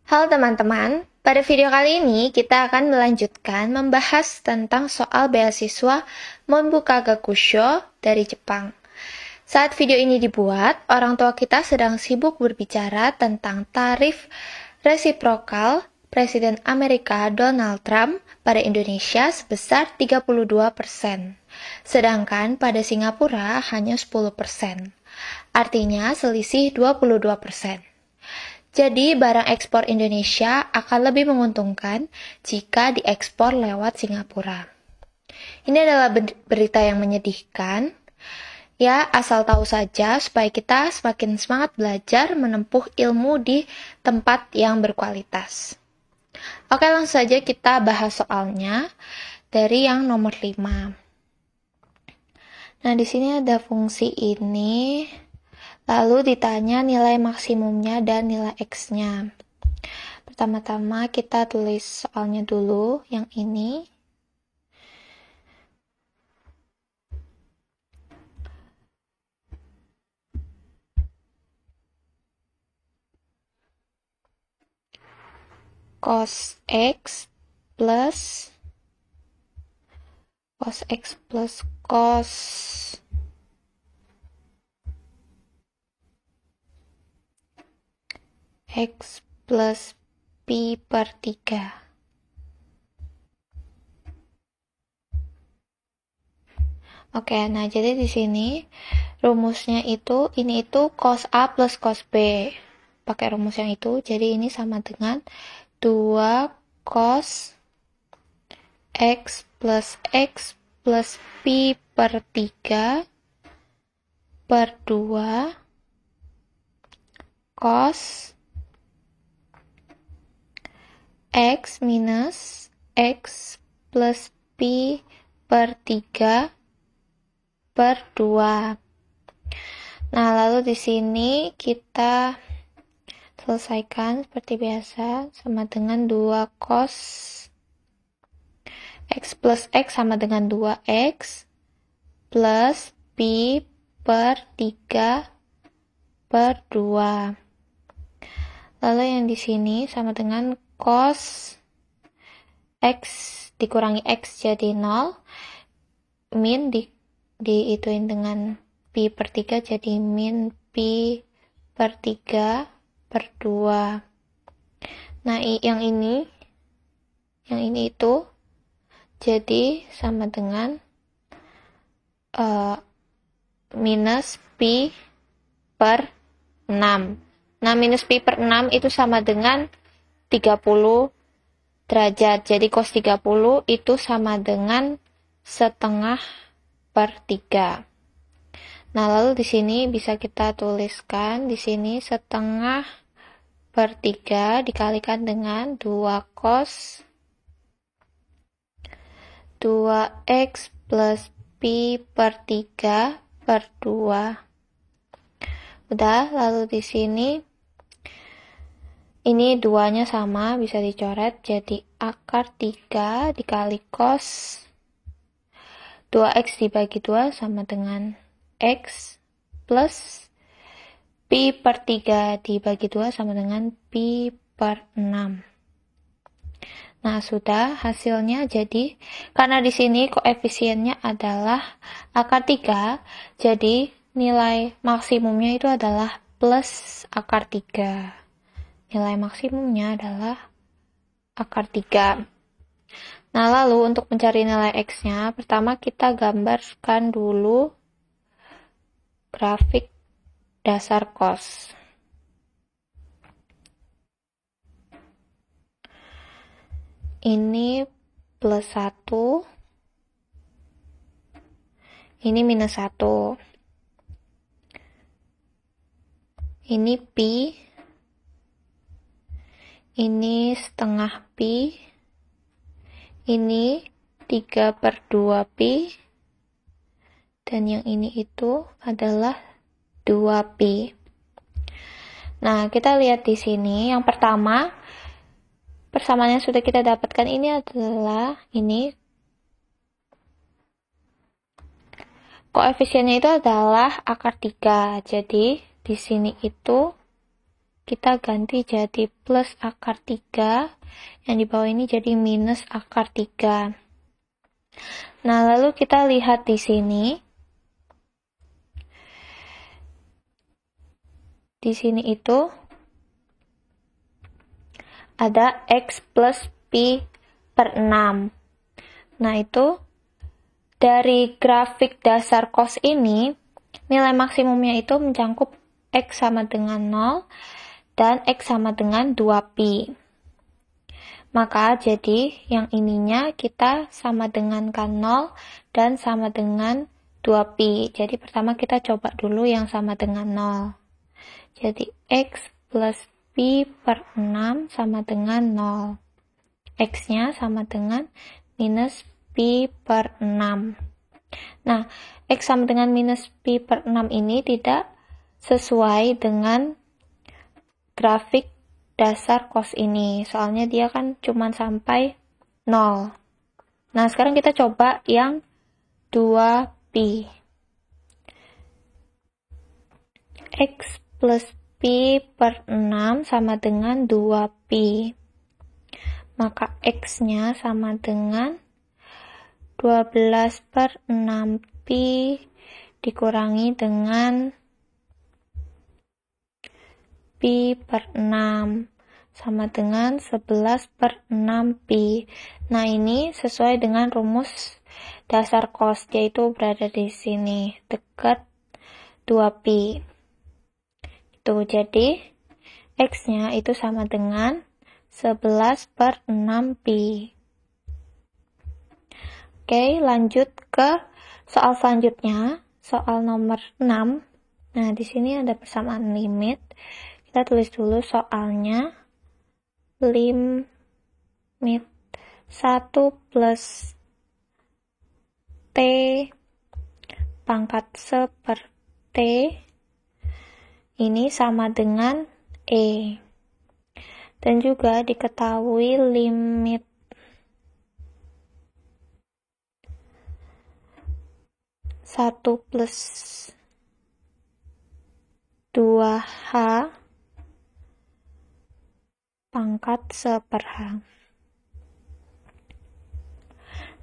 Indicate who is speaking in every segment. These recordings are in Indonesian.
Speaker 1: Halo teman-teman, pada video kali ini kita akan melanjutkan membahas tentang soal beasiswa Monbuka Gakusho dari Jepang. Saat video ini dibuat, orang tua kita sedang sibuk berbicara tentang tarif resiprokal Presiden Amerika Donald Trump pada Indonesia sebesar 32%, sedangkan pada Singapura hanya 10%. Artinya selisih 22%. Jadi, barang ekspor Indonesia akan lebih menguntungkan jika diekspor lewat Singapura. Ini adalah berita yang menyedihkan. Ya, asal tahu saja supaya kita semakin semangat belajar menempuh ilmu di tempat yang berkualitas. Oke, langsung saja kita bahas soalnya dari yang nomor 5. Nah, di sini ada fungsi ini. Lalu ditanya nilai maksimumnya dan nilai X-nya. Pertama-tama kita tulis soalnya dulu, yang ini. Cos X plus cos X plus Pi per 3. Oke, nah jadi di sini rumusnya itu, ini itu cos A plus cos B. Pakai rumus yang itu, jadi ini sama dengan 2 cos X plus Pi per 3 per 2 cos X minus X plus Pi per 3 per 2. Nah, lalu di sini kita selesaikan seperti biasa, sama dengan 2 cos X plus X sama dengan 2X plus Pi per 3 per 2. Lalu yang di sini sama dengan cos X dikurangi X jadi 0, min diituin dengan Pi per 3 jadi min Pi per 3 per 2. Nah, yang ini itu jadi sama dengan minus Pi per 6. Nah, minus Pi per 6 itu sama dengan 30 derajat. Jadi cos 30 itu sama dengan setengah per 3. Nah, lalu di sini bisa kita tuliskan di sini setengah per 3 dikalikan dengan 2 cos 2X plus Pi per 3 per 2. Udah, lalu di sini ini 2-nya sama, bisa dicoret jadi akar 3 dikali cos 2X dibagi 2 sama dengan X plus Pi per 3 dibagi 2 sama dengan Pi per 6. Nah, sudah hasilnya jadi, karena di sini koefisiennya adalah akar 3, jadi nilai maksimumnya itu adalah plus akar 3. Nilai maksimumnya adalah akar 3. Nah, lalu untuk mencari nilai X-nya, pertama kita gambarkan dulu grafik dasar cos. Ini plus 1, ini minus 1. Ini Pi, ini setengah Pi, ini 3 per 2 Pi, dan yang ini itu adalah 2 Pi. Nah, kita lihat di sini, yang pertama, persamaan yang sudah kita dapatkan ini adalah ini. Koefisiennya itu adalah akar 3, jadi di sini itu kita ganti jadi plus akar 3, yang di bawah ini jadi minus akar 3. Nah, lalu kita lihat di sini. Di sini itu ada X plus Pi per 6. Nah, itu dari grafik dasar cos ini, nilai maksimumnya itu mencakup X sama dengan 0 dan X sama dengan 2pi. Maka jadi yang ininya kita sama dengan kan 0 dan sama dengan 2pi. Jadi pertama kita coba dulu yang sama dengan 0. Jadi X plus Pi per 6 sama dengan 0. X-nya sama dengan minus Pi per 6. Nah, X sama dengan minus Pi per 6 ini tidak sesuai dengan grafik dasar cos ini. Soalnya dia kan cuma sampai 0. Nah, sekarang kita coba yang 2pi. X plus Pi per 6 sama dengan 2pi. Maka X-nya sama dengan 12 per 6pi dikurangi dengan Pi per 6 sama dengan 11 per 6pi. Nah, ini sesuai dengan rumus dasar cos, yaitu berada di sini, dekat 2pi. Itu jadi X-nya itu sama dengan 11 per 6pi. Oke, lanjut ke soal selanjutnya, soal nomor 6. Nah, di sini ada persamaan limit. Kita tulis dulu soalnya. Limit 1 plus T pangkat 1 per T ini sama dengan E. Dan juga diketahui limit 1 plus 2H pangkat 1 per H.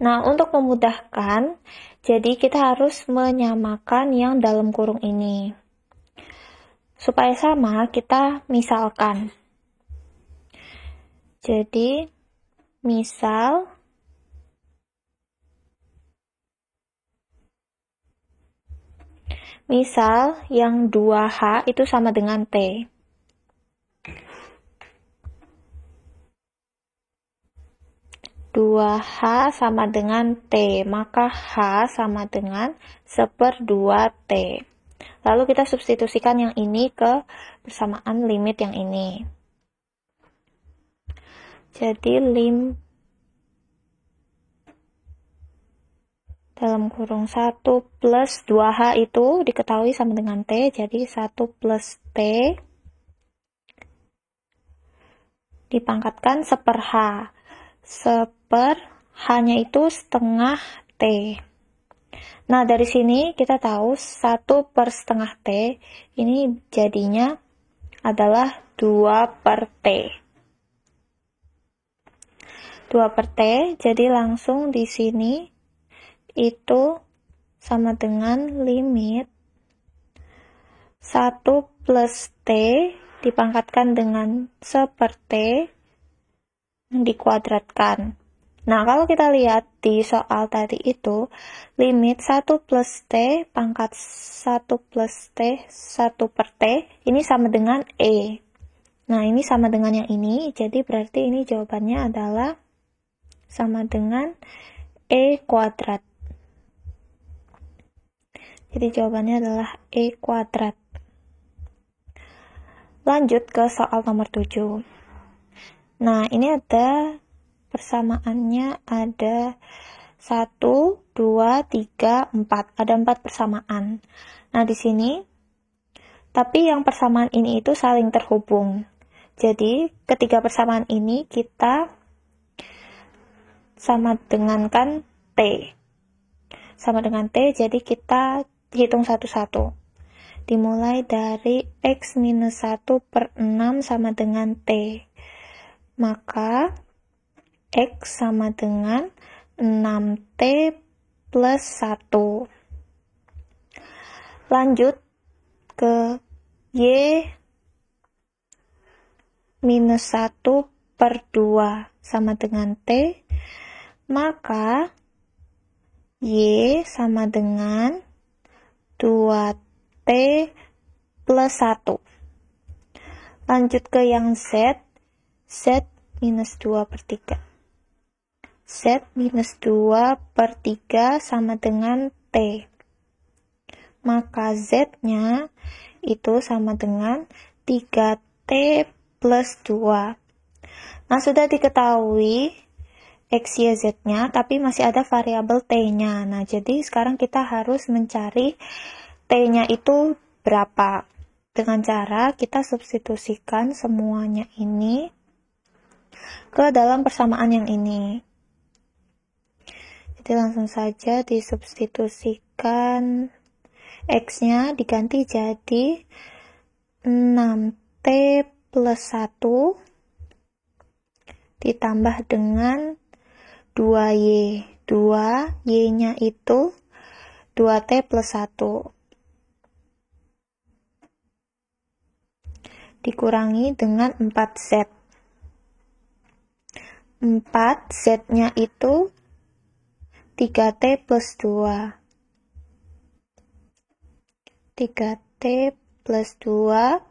Speaker 1: Nah, untuk memudahkan, jadi kita harus menyamakan yang dalam kurung ini. Supaya sama, kita misalkan. Jadi, misal yang 2H itu sama dengan T. H sama dengan T, maka H sama dengan 1/2T. Lalu kita substitusikan yang ini ke persamaan limit yang ini. Jadi dalam kurung 1 plus 2H itu diketahui sama dengan T, jadi 1 plus T dipangkatkan 1/H. 1/H-nya itu setengah T. Nah, dari sini kita tahu 1 per setengah T ini jadinya adalah 2 per T. 2 per T, jadi langsung di sini itu sama dengan limit 1 plus T dipangkatkan dengan 1 per T dikuadratkan. Nah, kalau kita lihat di soal tadi itu, limit 1 plus T pangkat 1 plus T 1 per T, ini sama dengan E. Nah, ini sama dengan yang ini, jadi berarti ini jawabannya adalah sama dengan E kuadrat. Jadi jawabannya adalah E kuadrat. Lanjut ke soal nomor 7. Nah, ini ada persamaannya ada 1, 2, 3, 4. Ada 4 persamaan. Nah, di sini, tapi yang persamaan ini itu saling terhubung. Jadi, ketiga persamaan ini kita sama dengankan T. Sama dengan T, jadi kita hitung satu-satu. dimulai dari X minus 1 per 6 sama dengan T. Maka X sama dengan 6T plus 1. Lanjut ke Y minus 1 per 2 sama dengan T, maka Y sama dengan 2T plus 1. Lanjut ke yang Z minus 2 per 3. Z minus 2 per 3 sama dengan T. Maka Z-nya itu sama dengan 3T plus 2. Nah, sudah diketahui X, Y, Z-nya, tapi masih ada variabel T-nya. Nah, jadi sekarang kita harus mencari T-nya itu berapa. Dengan cara kita substitusikan semuanya ini ke dalam persamaan yang ini. Jadi langsung saja disubstitusikan. X-nya diganti jadi 6T plus 1 ditambah dengan 2Y. 2Y-nya itu 2T plus 1. Dikurangi dengan 4Z. 4Z-nya itu 3T plus 2. 3T plus 2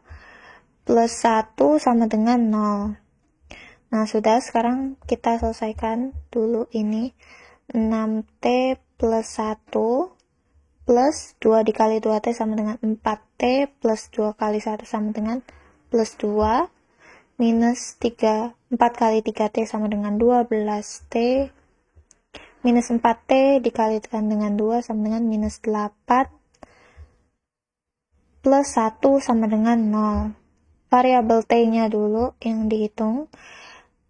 Speaker 1: plus 1 sama dengan 0. Nah, sudah, sekarang kita selesaikan dulu ini. 6T plus 1 plus 2 dikali 2T sama dengan 4T plus 2 kali 1 sama dengan plus 2 minus 4 kali 3T sama dengan 12T minus 4T dikalikan dengan 2 sama dengan minus 8 plus 1 sama dengan 0. Variabel T-nya dulu yang dihitung.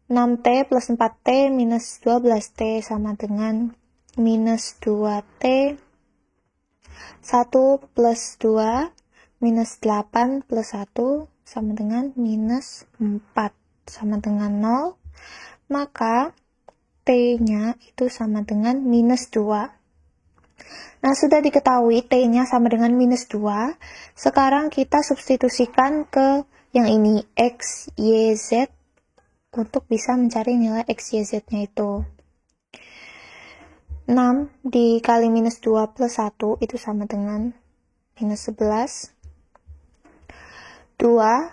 Speaker 1: 6T plus 4T minus 12T sama dengan minus 2T. 1 plus 2 minus 8 plus 1 sama dengan minus 4 sama dengan 0. Maka T-nya itu sama dengan minus 2. Nah, sudah diketahui T-nya sama dengan minus 2. Sekarang kita substitusikan ke yang ini, X, Y, Z, untuk bisa mencari nilai X, Y, Z-nya itu. 6 dikali minus 2 plus 1 itu sama dengan minus 11. 2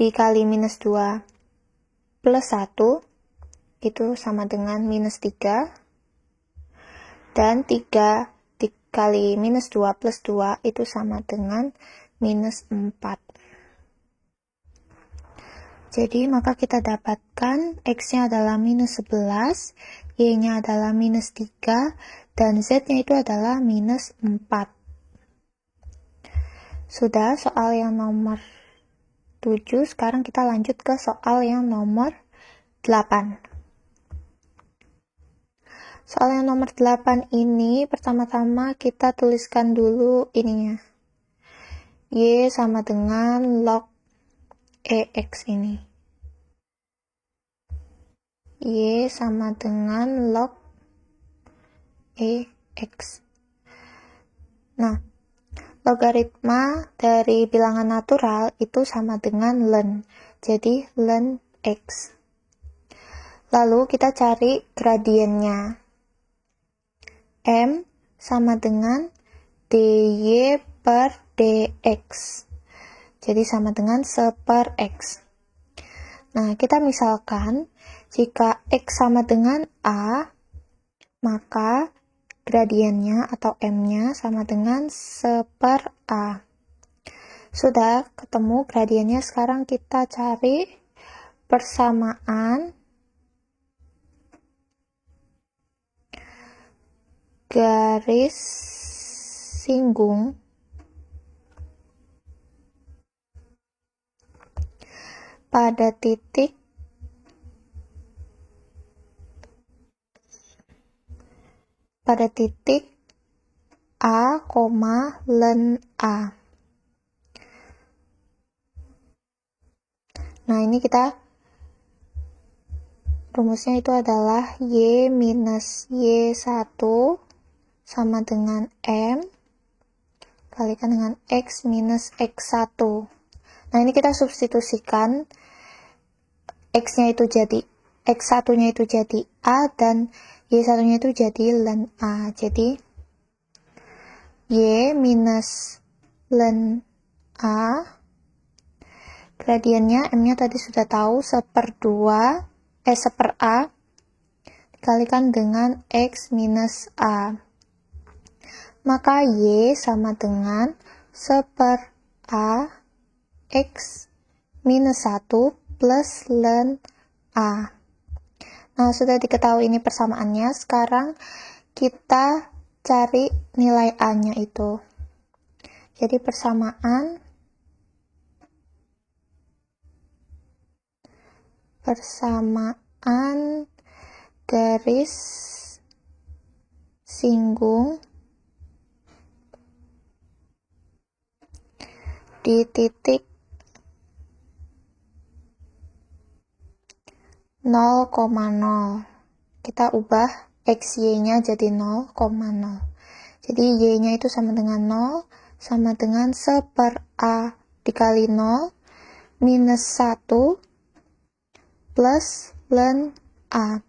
Speaker 1: dikali minus 2 plus 1 itu sama dengan minus 3. Dan 3 dikali minus 2 plus 2 itu sama dengan minus 4. Jadi, maka kita dapatkan X-nya adalah minus 11, Y-nya adalah minus 3, dan Z-nya itu adalah minus 4. Sudah, soal yang nomor 7, sekarang kita lanjut ke soal yang nomor 8. Soal yang nomor 8 ini, pertama-tama kita tuliskan dulu ininya. Y sama dengan log EX ini. Y sama dengan log EX. Nah, logaritma dari bilangan natural itu sama dengan ln. Jadi, ln X. Lalu kita cari gradiennya. M sama dengan dy per dx. Jadi sama dengan 1 per x. Nah, kita misalkan jika x sama dengan a, maka gradiennya atau m-nya sama dengan 1 per a. Sudah ketemu gradiennya, sekarang kita cari persamaan garis singgung pada titik A, ln A. Nah, ini rumusnya itu adalah Y minus Y1 sama dengan M kalikan dengan X minus X1. Nah, ini kita substitusikan X-nya itu jadi X1-nya itu jadi A dan Y1-nya itu jadi ln A. Jadi Y minus ln A, gradiennya M-nya tadi sudah tahu, 1/2 1/A dikalikan dengan X minus A. Maka Y sama dengan 1/A X minus 1 plus ln A. Nah, sudah diketahui ini persamaannya. Sekarang kita cari nilai A-nya itu. Jadi persamaan garis singgung di titik 0,0. Kita ubah XY-nya jadi 0,0. Jadi Y-nya itu sama dengan 0, sama dengan 1/A dikali 0 minus 1 plus ln A.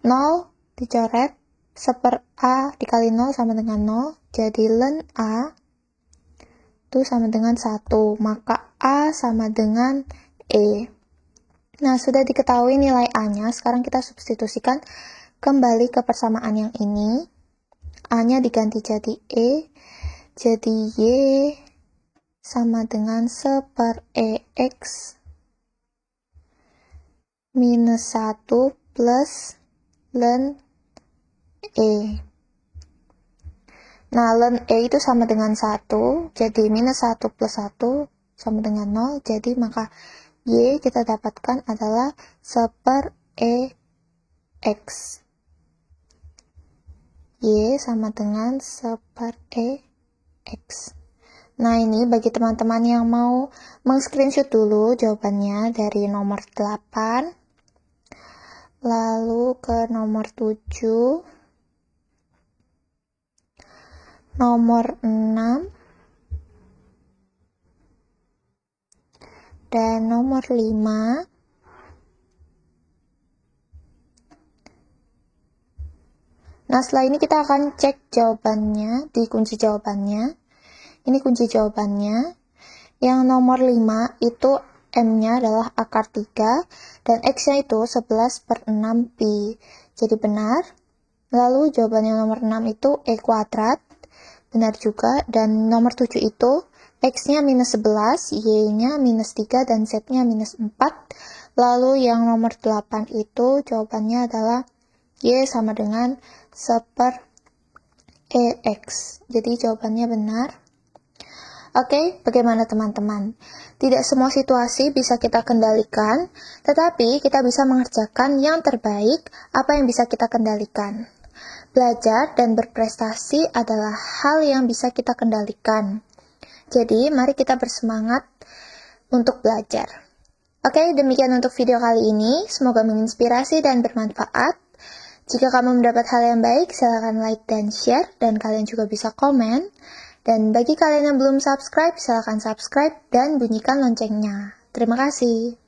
Speaker 1: 0 dicoret, 1/A dikali 0 sama dengan 0, jadi ln A itu sama dengan 1, maka A sama dengan E. Nah, sudah diketahui nilai A-nya, sekarang kita substitusikan kembali ke persamaan yang ini. A-nya diganti jadi E, jadi Y sama dengan 1/EX minus 1 plus ln E. Nah, ln E itu sama dengan 1, jadi minus 1 plus 1 sama dengan 0, jadi maka Y kita dapatkan adalah 1/EX. Y sama dengan 1/EX. Nah, ini bagi teman-teman yang mau meng-screenshot dulu jawabannya dari nomor 8, lalu ke nomor 7, nomor 6, dan nomor 5. Nah, setelah ini kita akan cek jawabannya di kunci jawabannya. Ini kunci jawabannya. Yang nomor 5 itu M-nya adalah akar 3 dan X-nya itu 11/6pi. Jadi benar. Lalu jawabannya nomor 6 itu E kuadrat. Benar juga. Dan nomor 7 itu X-nya minus 11, Y-nya minus 3, dan Z-nya minus 4. Lalu yang nomor 8 itu jawabannya adalah Y sama dengan 1/EX. Jadi jawabannya benar. Oke, bagaimana teman-teman? Tidak semua situasi bisa kita kendalikan, tetapi kita bisa mengerjakan yang terbaik apa yang bisa kita kendalikan. Belajar dan berprestasi adalah hal yang bisa kita kendalikan. Jadi, mari kita bersemangat untuk belajar. Oke, demikian untuk video kali ini. Semoga menginspirasi dan bermanfaat. Jika kamu mendapat hal yang baik, silakan like dan share, dan kalian juga bisa komen. Dan bagi kalian yang belum subscribe, silakan subscribe dan bunyikan loncengnya. Terima kasih.